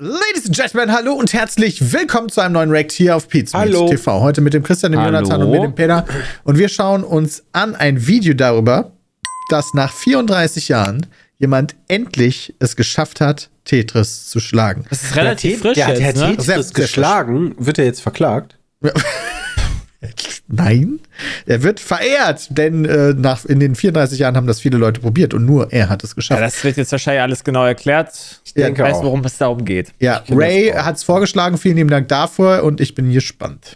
Ladies and Gentlemen, hallo und herzlich willkommen zu einem neuen React hier auf Pizmeet TV. Heute mit dem Christian, dem Jonathan und mit dem Peter. Und wir schauen uns an ein Video darüber, dass nach 34 Jahren jemand endlich es geschafft hat, Tetris zu schlagen. Das ist relativ frisch der jetzt, hat ne? Tetris geschlagen. Wird er jetzt verklagt? Nein, er wird verehrt, denn in den 34 Jahren haben das viele Leute probiert und nur er hat es geschafft. Ja, das wird jetzt wahrscheinlich alles genau erklärt. Ich denke weiß, auch. worum es darum geht. Ja, Ray hat es vorgeschlagen, vielen lieben Dank dafür und ich bin gespannt.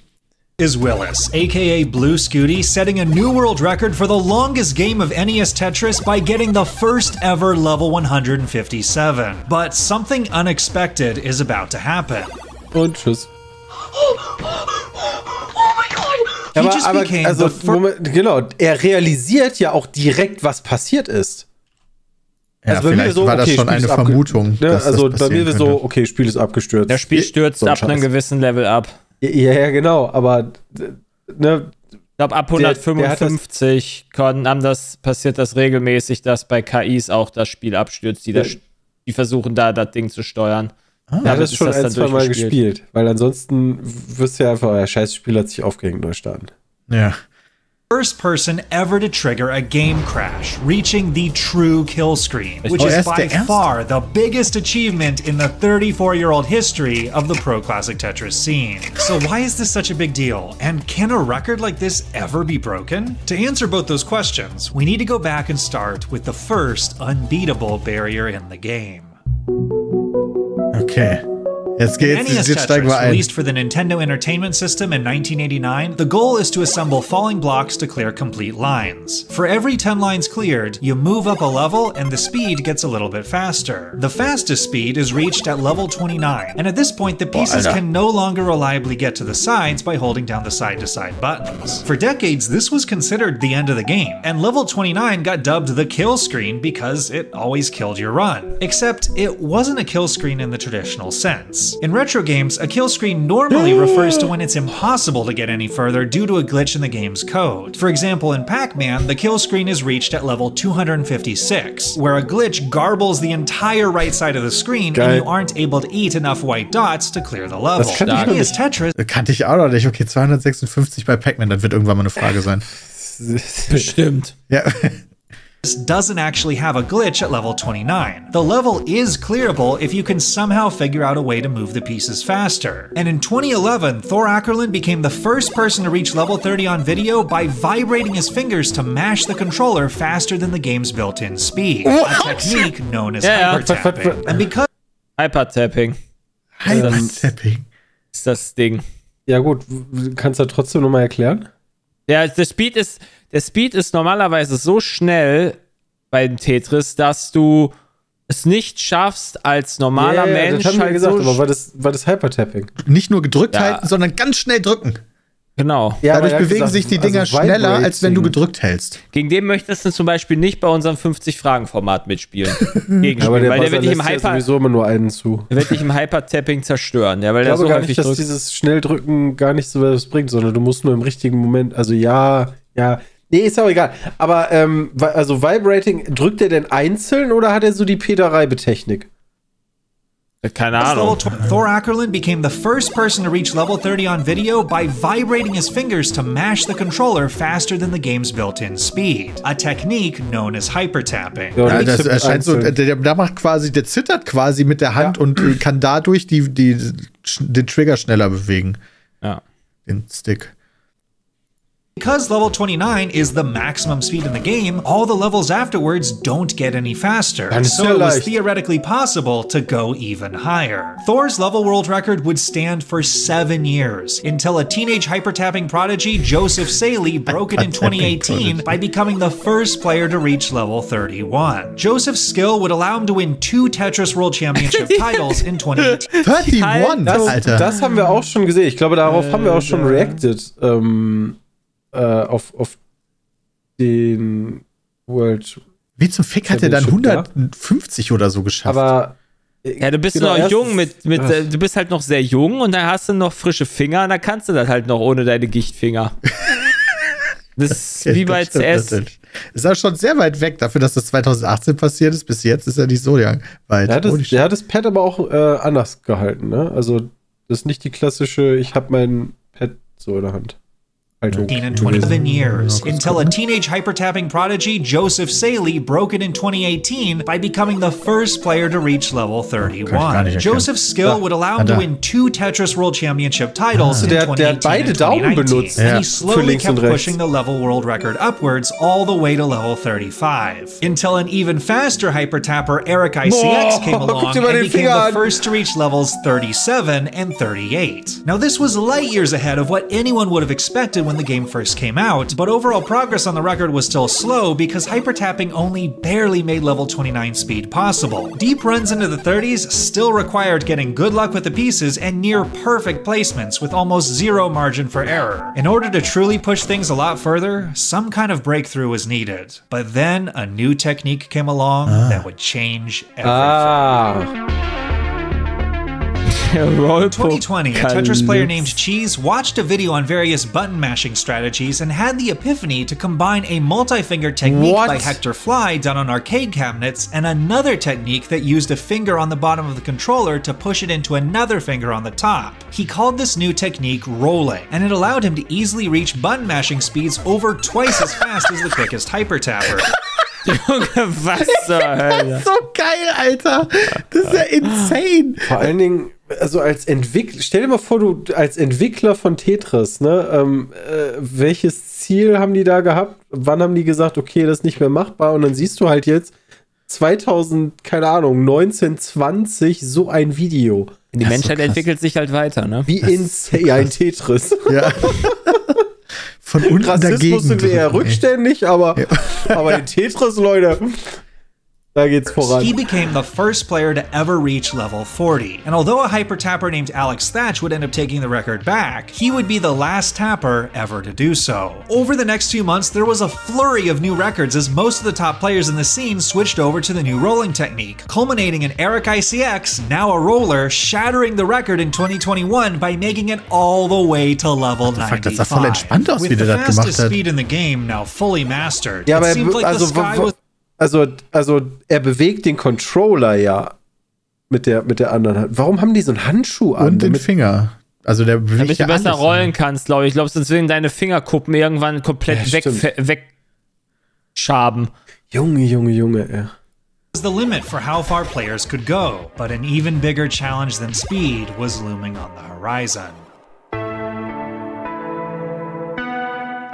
Is Willis, aka Blue Scooty, setting a new world record for the longest game of NES Tetris by getting the first ever level 157. But something unexpected is about to happen. Und tschüss. He just became also, the first. Moment, genau, er realisiert ja auch direkt, was passiert ist. Ja, also bei mir vielleicht so, war das okay, schon eine Vermutung. Ne? Dass Also das bei mir passieren so, könnte. okay, Spiel ist abgestürzt. Das Spiel stürzt So ein ab einem Scheiß. gewissen Level ab. Ja, genau, aber ne, Ich glaube, ab 155 passiert das regelmäßig, dass bei KIs auch das Spiel abstürzt, die versuchen da das Ding zu steuern. er hat das schon ein, zwei Mal gespielt. Weil ansonsten wirst du ja einfach, euer Scheißspiel hat sich aufgehängt, neu starten. Ja. First person ever to trigger a game crash, reaching the true kill screen, which is by far the biggest achievement in the 34-year-old history of the pro classic Tetris scene. So why is this such a big deal? And can a record like this ever be broken? To answer both those questions, we need to go back and start with the first unbeatable barrier in the game. Okay. Jetzt geht's, NES jetzt steigen wir Tetris, ein. released for the Nintendo Entertainment System in 1989, the goal is to assemble falling blocks to clear complete lines. For every 10 lines cleared, you move up a level and the speed gets a little bit faster. The fastest speed is reached at level 29, and at this point the pieces can no longer reliably get to the sides by holding down the side-to-side buttons. For decades, this was considered the end of the game, and level 29 got dubbed the kill screen because it always killed your run. Except it wasn't a kill screen in the traditional sense. In retro games, a kill screen normally refers to when it's impossible to get any further due to a glitch in the game's code. For example, in Pac-Man, the kill screen is reached at level 256, where a glitch garbles the entire right side of the screen and you aren't able to eat enough white dots to clear the level. NES Tetris Kannte ich auch noch nicht. Okay, 256 bei Pac-Man, das wird irgendwann mal eine Frage sein. Bestimmt. Ja. doesn't actually have a glitch at level 29. The level is clearable if you can somehow figure out a way to move the pieces faster. And in 2011, Thor Ackerlund became the first person to reach level 30 on video by vibrating his fingers to mash the controller faster than the game's built-in speed, a technique known as hyper-tapping. And because Hyper-Tapping. Hyper-Tapping. Ist das Ding. Ja gut, kannst du trotzdem nochmal erklären? Ja, der Speed ist normalerweise so schnell bei Tetris, dass du es nicht schaffst, als normaler Mensch das haben wir halt gesagt, so aber war das Hyper-Tapping? Nicht nur gedrückt halten, sondern ganz schnell drücken. Genau. Ja, Dadurch bewegen sich die Dinger schneller, als wenn du gedrückt hältst. Gegen den möchtest du zum Beispiel nicht bei unserem 50-Fragen-Format mitspielen. Aber der weil der wird dich im ja sowieso immer nur einen zu. Der wird dich im Hyper-Tapping zerstören. Ja, weil Ich glaube so gar häufig nicht, dass drückt. dieses Schnelldrücken gar nicht so was bringt, sondern du musst nur im richtigen Moment, also ja. Nee, ist auch egal. Aber, also Vibrating, drückt er denn einzeln oder hat er so die Peter-Reibe-Technik? Keine Ahnung. Thor Ackerlund became the first person to reach level 30 on video by vibrating his fingers to mash the controller faster than the game's built-in speed, a technique known as hyper-tapping. Ja, das erscheint so, der macht quasi, der zittert quasi mit der Hand und kann dadurch den Trigger schneller bewegen. Ja. Den Stick. Because level 29 is the maximum speed in the game, all the levels afterwards don't get any faster, so it was theoretically possible to go even higher. Thor's level world record would stand for 7 years, until a teenage hyper-tapping prodigy, Joseph Saley, broke it in 2018 by becoming the first player to reach level 31. Joseph's skill would allow him to win 2 Tetris World Championship titles in 2018. 31, Alter. Das haben wir auch schon gesehen. Ich glaube, darauf haben wir auch schon reacted. Auf den World. Wie zum Fick hat er dann 150 oder so geschafft? Aber ja, du bist noch jung du bist halt noch sehr jung und dann hast du noch frische Finger und dann kannst du das halt noch ohne deine Gichtfinger. Das ist wie bei CS. Ist ja schon sehr weit weg dafür, dass das 2018 passiert ist. Bis jetzt ist er nicht so weit. Der hat das Pad aber auch anders gehalten, ne? Also, das ist nicht die klassische, ich habe mein Pad so in der Hand. 15 and 27 years, until a teenage hypertapping prodigy, Joseph Saley, broke it in 2018 by becoming the first player to reach level 31. Joseph's skill would allow him to win 2 Tetris World Championship titles in 2018 and 2019, and he slowly kept pushing the level world record upwards all the way to level 35. Until an even faster hypertapper, Eric ICX, came along and became the first to reach levels 37 and 38. Now this was light years ahead of what anyone would have expected when the game first came out, but overall progress on the record was still slow because hypertapping only barely made level 29 speed possible. Deep runs into the 30s still required getting good luck with the pieces and near perfect placements with almost zero margin for error. In order to truly push things a lot further, some kind of breakthrough was needed. But then a new technique came along that would change everything. In 2020, a Tetris player named Cheese watched a video on various button mashing strategies and had the epiphany to combine a multi-finger technique by Hector Fly done on arcade cabinets and another technique that used a finger on the bottom of the controller to push it into another finger on the top. He called this new technique rolling, and it allowed him to easily reach button mashing speeds over twice as fast as the quickest hypertapper. Junge, was zur Hölle? So geil, Alter. Das ist ja insane. Vor allen Dingen, also als Entwickler, stell dir mal vor, du als Entwickler von Tetris, ne, welches Ziel haben die da gehabt? Wann haben die gesagt, okay, das ist nicht mehr machbar? Und dann siehst du halt jetzt 2000, keine Ahnung, 1920 so ein Video. Die Menschheit entwickelt sich halt weiter, ne? Wie in Tetris. Ja. Von unten Rassismus dagegen sind wir eher rückständig, aber in Tetris, Leute, da geht's voran. He became the first player to ever reach level 40, and although a hyper-tapper named Alex Thatch would end up taking the record back, he would be the last tapper ever to do so. Over the next few months, there was a flurry of new records as most of the top players in the scene switched over to the new rolling technique, culminating in Eric ICX, now a roller, shattering the record in 2021 by making it all the way to level 95. Das sah voll entspannt aus, wie der das gemacht hat. With the fastest speed in the game now fully mastered, ja, it aber seemed like the sky was... Also er bewegt den Controller ja mit der anderen Hand. Warum haben die so einen Handschuh an? Und den Finger. Also der bewegt damit du besser rollen kannst, glaube ich. Ich glaube, sonst werden deine Fingerkuppen irgendwann komplett wegschaben. Junge, ey. Was the limit for how far players could go, but an even bigger challenge than speed was looming on the horizon.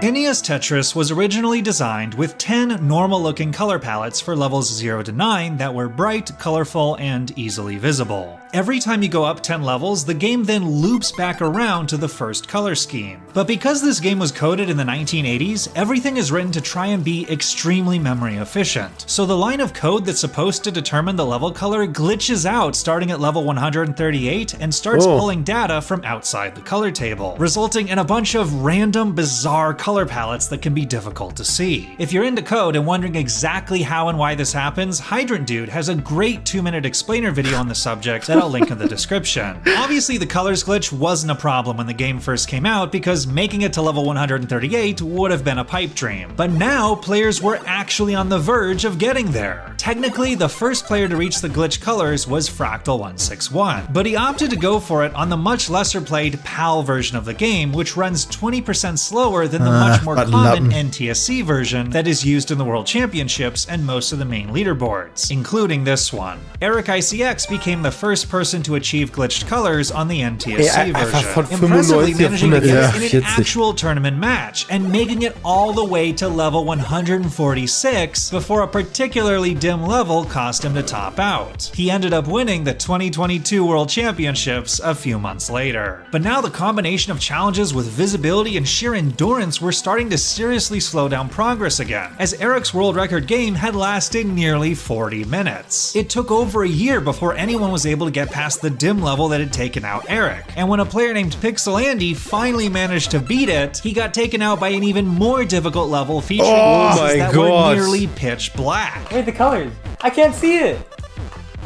NES Tetris was originally designed with 10 normal-looking color palettes for levels 0 to 9 that were bright, colorful, and easily visible. Every time you go up 10 levels, the game then loops back around to the first color scheme. But because this game was coded in the 1980s, everything is written to try and be extremely memory efficient. So the line of code that's supposed to determine the level color glitches out starting at level 138 and starts pulling data from outside the color table, resulting in a bunch of random, bizarre color palettes that can be difficult to see. If you're into code and wondering exactly how and why this happens, Hydrant Dude has a great 2-minute explainer video on the subject that I'll link in the description. Obviously, the colors glitch wasn't a problem when the game first came out because making it to level 138 would have been a pipe dream. But now, players were actually on the verge of getting there. Technically, the first player to reach the glitch colors was Fractal161, but he opted to go for it on the much lesser played PAL version of the game, which runs 20% slower than the much more common NTSC version that is used in the World Championships and most of the main leaderboards, including this one. Eric ICX became the first person to achieve glitched colors on the NTSC version, impressively managing to get it in an actual tournament match and making it all the way to level 146 before a particularly dim level cost him to top out. He ended up winning the 2022 World Championships a few months later. But now the combination of challenges with visibility and sheer endurance were starting to seriously slow down progress again, as Eric's world record game had lasted nearly 40 minutes. It took over a year before anyone was able to get past the dim level that had taken out Eric, and when a player named Pixel Andy finally managed to beat it, he got taken out by an even more difficult level featuring bosses that were nearly pitch black. Wait, the colors! I can't see it!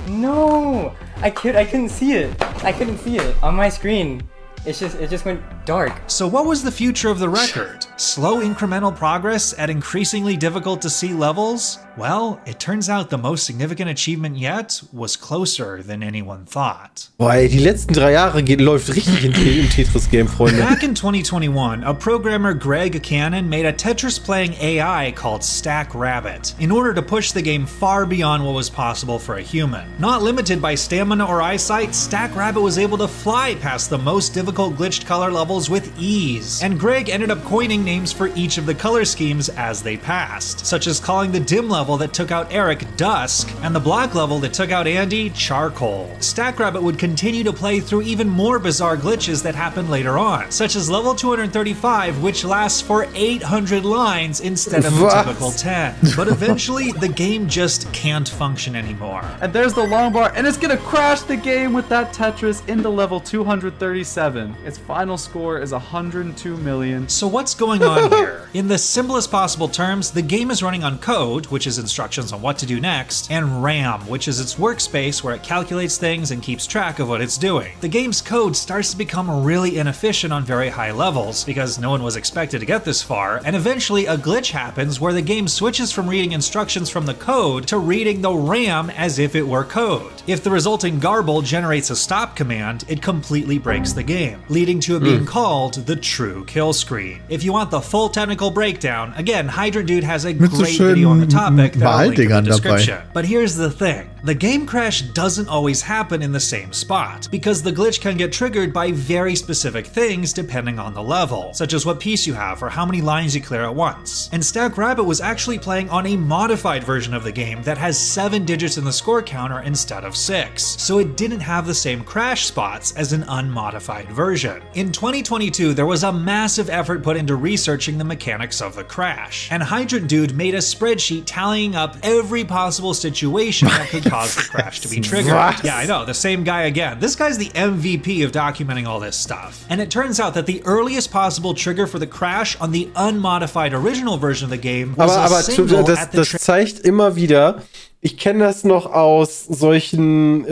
No! I couldn't see it. I couldn't see it on my screen. It just went dark. So what was the future of the record? Slow incremental progress at increasingly difficult to see levels? Well, it turns out the most significant achievement yet was closer than anyone thought. Boah, ey, die letzten 3 Jahre läuft richtig im Tetris-Game, Freunde. Back in 2021, a programmer Greg Cannon made a Tetris-playing AI called Stack Rabbit in order to push the game far beyond what was possible for a human. Not limited by stamina or eyesight, Stack Rabbit was able to fly past the most difficult glitched color levels with ease. And Greg ended up coining names for each of the color schemes as they passed, such as calling the dim level that took out Eric Dusk, and the black level that took out Andy Charcoal. Stack Rabbit would continue to play through even more bizarre glitches that happened later on, such as level 235, which lasts for 800 lines instead of the typical 10. But eventually, the game just can't function anymore. And there's the long bar, and it's gonna crash the game with that Tetris into level 237. Its final score is 102 million. So what's going on here? In the simplest possible terms, the game is running on code, which is instructions on what to do next, and RAM, which is its workspace where it calculates things and keeps track of what it's doing. The game's code starts to become really inefficient on very high levels, because no one was expected to get this far, and eventually a glitch happens where the game switches from reading instructions from the code to reading the RAM as if it were code. If the resulting garble generates a stop command, it completely breaks the game, leading to it being called the true kill screen. If you want the full technical breakdown, again, Hydrant Dude has a great video on the topic that I'll link in the description. But here's the thing. The game crash doesn't always happen in the same spot, because the glitch can get triggered by very specific things depending on the level, such as what piece you have or how many lines you clear at once. And Stack Rabbit was actually playing on a modified version of the game that has 7 digits in the score counter instead of 6, so it didn't have the same crash spots as an unmodified version. In 2022, there was a massive effort put into researching the mechanics of the crash, and Hydrant Dude made a spreadsheet tallying up every possible situation that could cause the crash to be triggered. Yeah, I know, the same guy again. This guy's the MVP of documenting all this stuff. And it turns out that the earliest possible trigger for the crash on the unmodified original version of the game was a single at the das zeigt immer wieder, ich kenne das noch aus solchen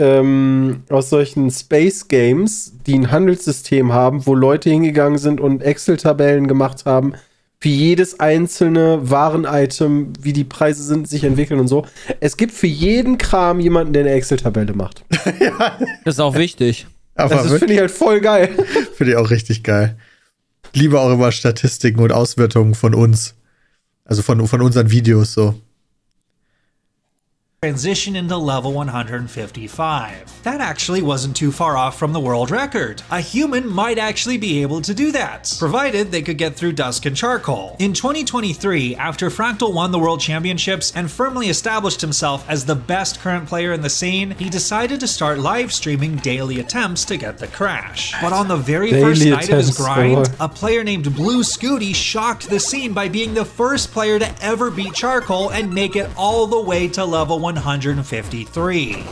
Space Games, die ein Handelssystem haben, wo Leute hingegangen sind und Excel-Tabellen gemacht haben, für jedes einzelne Waren-Item, wie die Preise sind, sich entwickeln und so. Es gibt für jeden Kram jemanden, der eine Excel-Tabelle macht. Ja. Das ist auch wichtig. Aber das finde ich halt voll geil. Finde ich auch richtig geil. Liebe auch immer Statistiken und Auswertungen von uns. Also von unseren Videos so. Transition into level 155. That actually wasn't too far off from the world record. A human might actually be able to do that, provided they could get through Dusk and Charcoal. In 2023, after Fractal won the World Championships and firmly established himself as the best current player in the scene, he decided to start live streaming daily attempts to get the crash. But on the very first night of his grind, a player named Blue Scooty shocked the scene by being the first player to ever beat Charcoal and make it all the way to level 153.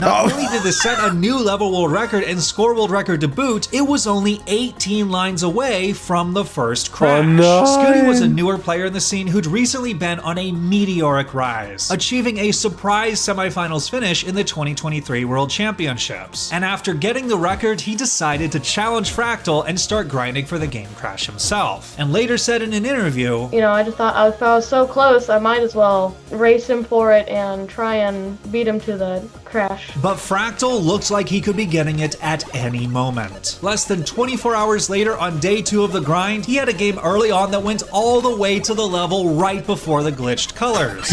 Not only did this set a new level world record and score world record to boot, it was only 18 lines away from the first crash. Scooty was a newer player in the scene who'd recently been on a meteoric rise, achieving a surprise semifinals finish in the 2023 World Championships. And after getting the record, he decided to challenge Fractal and start grinding for the game crash himself, and later said in an interview, "You know, I just thought if I was so close, I might as well race him for it and try and beat him to the crash." But Fractal looked like he could be getting it at any moment. Less than 24 hours later, on day 2 of the grind, he had a game early on that went all the way to the level right before the glitched colors.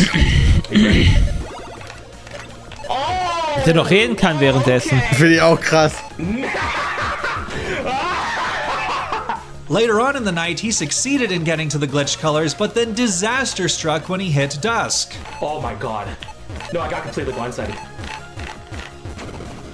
Der noch reden kann währenddessen. Finde ich auch krass. Later on in the night, he succeeded in getting to the glitched colors, but then disaster struck when he hit Dusk. Oh my god. No, I got completely blindsided.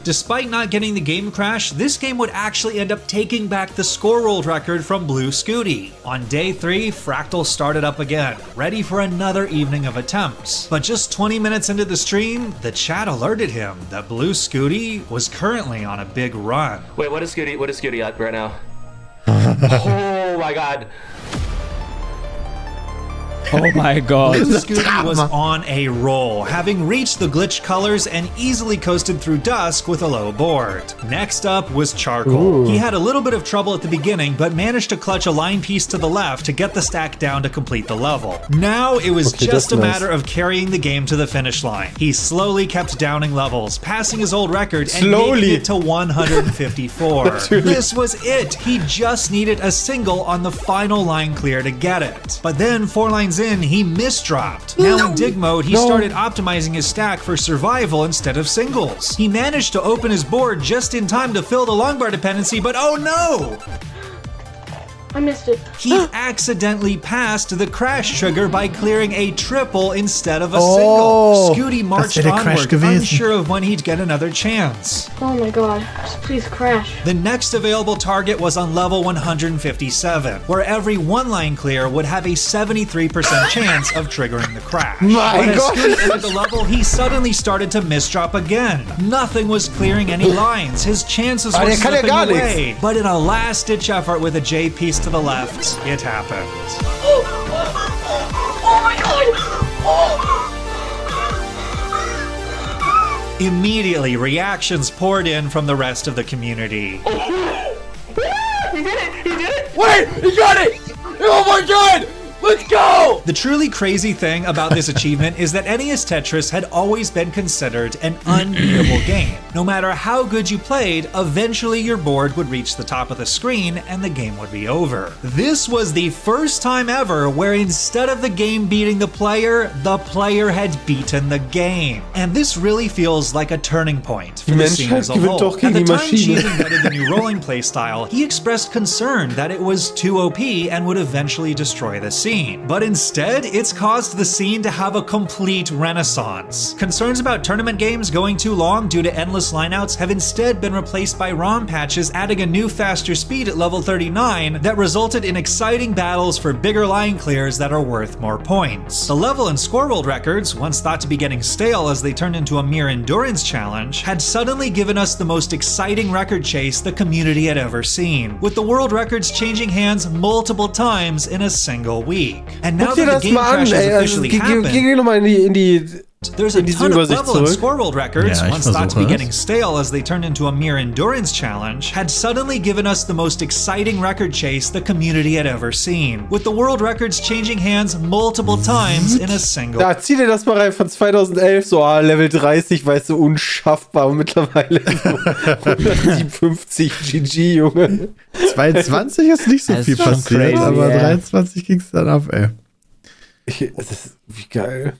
Despite not getting the game crash, this game would actually end up taking back the score world record from Blue Scooty. On day 3, Fractal started up again, ready for another evening of attempts. But just 20 minutes into the stream, the chat alerted him that Blue Scooty was currently on a big run. Wait, what is Scooty at right now? Oh my god. Oh my God. Blue Scooty was on a roll, having reached the glitch colors and easily coasted through dusk with a low board. Next up was Charcoal. He had a little bit of trouble at the beginning, but managed to clutch a line piece to the left to get the stack down to complete the level. Now it was just a matter of carrying the game to the finish line. He slowly kept downing levels, passing his old record and making it to 154. This was it. He just needed a single on the final line clear to get it. But then 4 lines in, he misdropped. Now in dig mode, he started optimizing his stack for survival instead of singles. He managed to open his board just in time to fill the long bar dependency, but oh no! I missed it. He accidentally passed the crash trigger by clearing a triple instead of a single. Scooty marched onward, unsure of when he'd get another chance. Oh my god, just please crash. The next available target was on level 157, where every 1-line clear would have a 73% chance of triggering the crash. But as Scooty entered the level, he suddenly started to misdrop again. Nothing was clearing any lines. His chances were slipping away. But in a last-ditch effort with a J piece to the left, it happened. Oh my god! Immediately, reactions poured in from the rest of the community. He did it! He did it! Wait! He got it! Oh my god! Let's go! The truly crazy thing about this achievement is that NES Tetris had always been considered an unbeatable game. No matter how good you played, eventually your board would reach the top of the screen and the game would be over. This was the first time ever where instead of the game beating the player had beaten the game. And this really feels like a turning point for the scene as a whole. At the time Cheese invented the new rolling play style, he expressed concern that it was too OP and would eventually destroy the scene. But instead, it's caused the scene to have a complete renaissance. Concerns about tournament games going too long due to endless lineouts have instead been replaced by ROM patches adding a new faster speed at level 39 that resulted in exciting battles for bigger line clears that are worth more points. The level and score world records, once thought to be getting stale as they turned into a mere endurance challenge, had suddenly given us the most exciting record chase the community had ever seen, with the world records changing hands multiple times in a single week. And now that the game crash has officially happened, there's a ton of level and score world records, once thought to be getting stale as they turned into a mere endurance challenge, had suddenly given us the most exciting record chase the community had ever seen, with the world records changing hands multiple times in a single. Da zieh dir das mal rein von 2011, so Level 30, weißt du, unschaffbar und mittlerweile so 157 GG, Junge. 22 ist nicht so viel passiert, aber 23 ging's dann ab, ey. Das ist wie geil.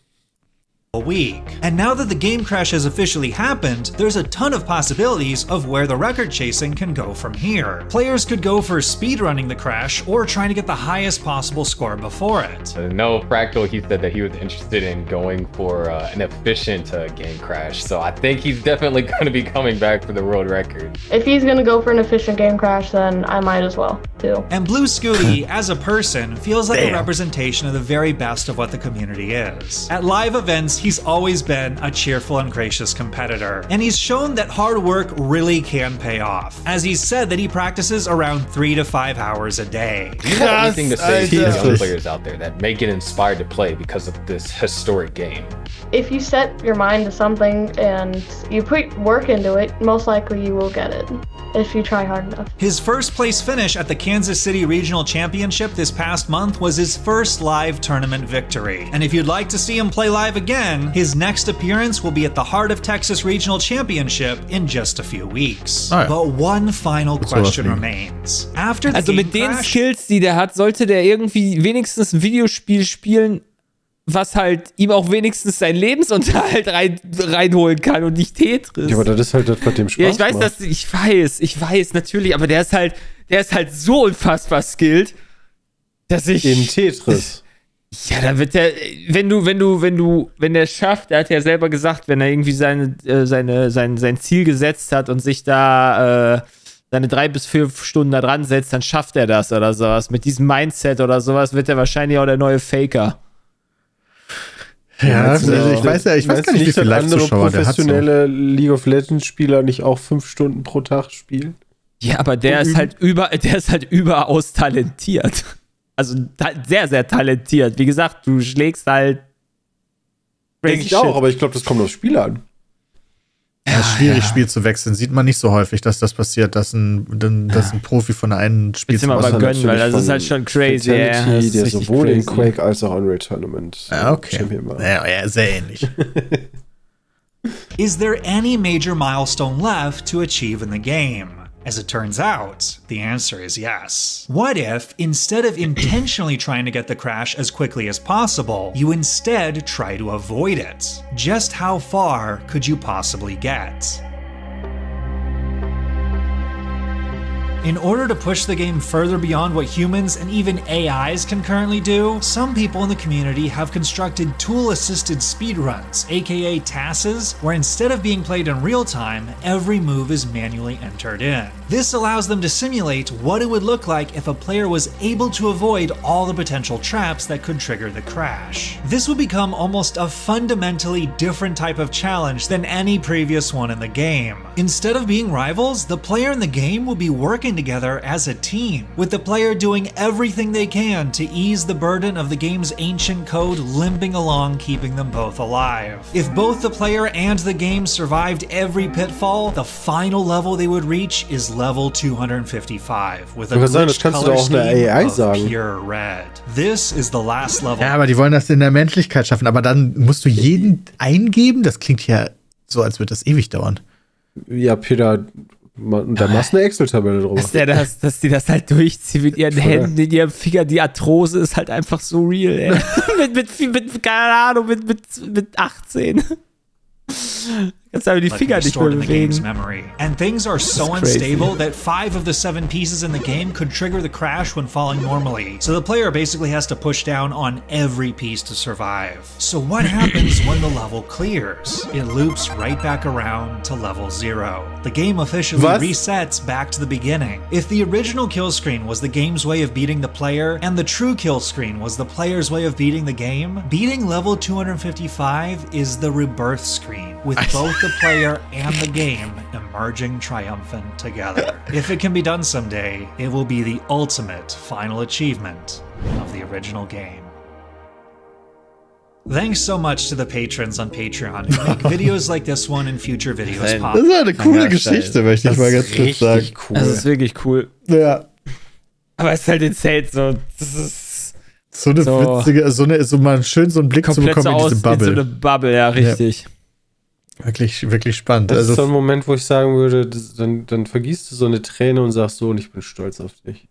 A week. And now that the game crash has officially happened, there's a ton of possibilities of where the record chasing can go from here. Players could go for speedrunning the crash or trying to get the highest possible score before it. No, Fractal, he said that he was interested in going for an efficient game crash. So I think he's definitely going to be coming back for the world record. If he's gonna go for an efficient game crash, then I might as well, too. And Blue Scooty, as a person, feels like a representation of the very best of what the community is. At live events, he's always been a cheerful and gracious competitor, and he's shown that hard work really can pay off, as he's said that he practices around 3 to 5 hours a day. Do you have anything to say to the young players out there that may get inspired to play because of this historic game? If you set your mind to something and you put work into it, most likely you will get it, if you try hard enough. His first place finish at the Kansas City Regional Championship this past month was his first live tournament victory. And if you'd like to see him play live again, his next appearance will be at the Heart of Texas Regional Championship in just a few weeks. But one final question remains. After the also mit den Skills, die der hat, sollte der irgendwie wenigstens ein Videospiel spielen, was halt ihm auch wenigstens seinen Lebensunterhalt reinholen kann und nicht Tetris. Ja, aber das ist halt das, was dem Spaß macht. Ich weiß, natürlich, aber der ist halt so unfassbar skilled, dass ich... In Tetris. Ja, da wird der, wenn der schafft, der hat ja selber gesagt, wenn er irgendwie sein Ziel gesetzt hat und sich da seine 3 bis 5 Stunden da dran setzt, dann schafft er das oder sowas. Mit diesem Mindset oder sowas wird er wahrscheinlich auch der neue Faker. Ja, also ich weiß gar nicht, wie viele andere professionelle League of Legends Spieler nicht auch 5 Stunden pro Tag spielen. Ja, aber der ist halt überaus talentiert. Also sehr, sehr talentiert. Wie gesagt, du schlägst halt. Denke ich auch, aber ich glaube, das kommt aufs Spiel an. Ja, ist schwierig, Spiel zu wechseln. Sieht man nicht so häufig, dass das passiert, dass ein Profi von einem Spiel zum anderen gönnen, weil das ist halt schon crazy. Ja, der sowohl in Quake als auch Unreal Tournament. Ja, okay. Ja, sehr ähnlich. Is there any major milestone left to achieve in the game? As it turns out, the answer is yes. What if, instead of intentionally trying to get the crash as quickly as possible, you instead try to avoid it? Just how far could you possibly get? In order to push the game further beyond what humans and even AIs can currently do, some people in the community have constructed tool-assisted speedruns, aka TASes, where instead of being played in real time, every move is manually entered in. This allows them to simulate what it would look like if a player was able to avoid all the potential traps that could trigger the crash. This would become almost a fundamentally different type of challenge than any previous one in the game. Instead of being rivals, the player in the game will be working together as a team, with the player doing everything they can to ease the burden of the game's ancient code limping along, keeping them both alive. If both the player and the game survived every pitfall, the final level they would reach is level 255 with a glitched color scheme of pure red. This is the last level. Ja, aber die wollen das in der Menschlichkeit schaffen, aber dann musst du jeden eingeben? Das klingt ja so, als würde das ewig dauern. Ja, Peter, da machst du eine Excel-Tabelle drüber. Dass die das halt durchziehen mit ihren Händen, in ihrem Finger. Die Arthrose ist halt einfach so real, ey. Keine Ahnung, mit 18. Kannst aber die Finger nicht mehr bewegen. And things are so unstable that 5 of the 7 pieces in the game could trigger the crash when falling normally. So the player basically has to push down on every piece to survive. So what happens when the level clears? It loops right back around to level 0. The game officially resets back to the beginning. If the original kill screen was the game's way of beating the player, and the true kill screen was the player's way of beating the game, beating level 255 is the rebirth screen, with both the player and the game emerging triumphant together. If it can be done someday, it will be the ultimate final achievement of the original game. Thanks so much to the patrons on Patreon who make videos like this one and future videos possible. Das ist eine coole Geschichte, möchte ich mal ganz kurz sagen. Cool. Das ist wirklich cool. Ja. Aber es ist halt insane, so, das ist so eine witzige, so mal schön so einen Blick zu bekommen in diese Bubble. In so eine Bubble, ja, richtig. Ja. Wirklich, wirklich spannend. Das ist so ein Moment, wo ich sagen würde, dann vergießt du so eine Träne und sagst so, und ich bin stolz auf dich.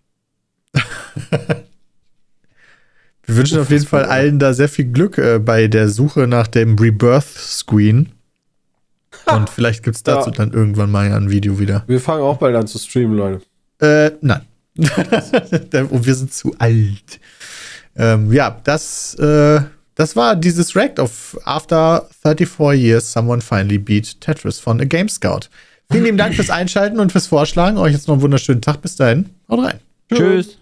Wir wünschen auf jeden Fall allen da sehr viel Glück bei der Suche nach dem Rebirth-Screen. Und vielleicht gibt es dazu dann irgendwann mal ein Video wieder. Wir fangen auch bald an zu streamen, Leute. Nein. Und wir sind zu alt. Ja, das war dieses React of After 34 Years Someone Finally Beat Tetris von A Game Scout. Vielen lieben Dank fürs Einschalten und fürs Vorschlagen. Euch jetzt noch einen wunderschönen Tag. Bis dahin. Haut rein. Tschüss.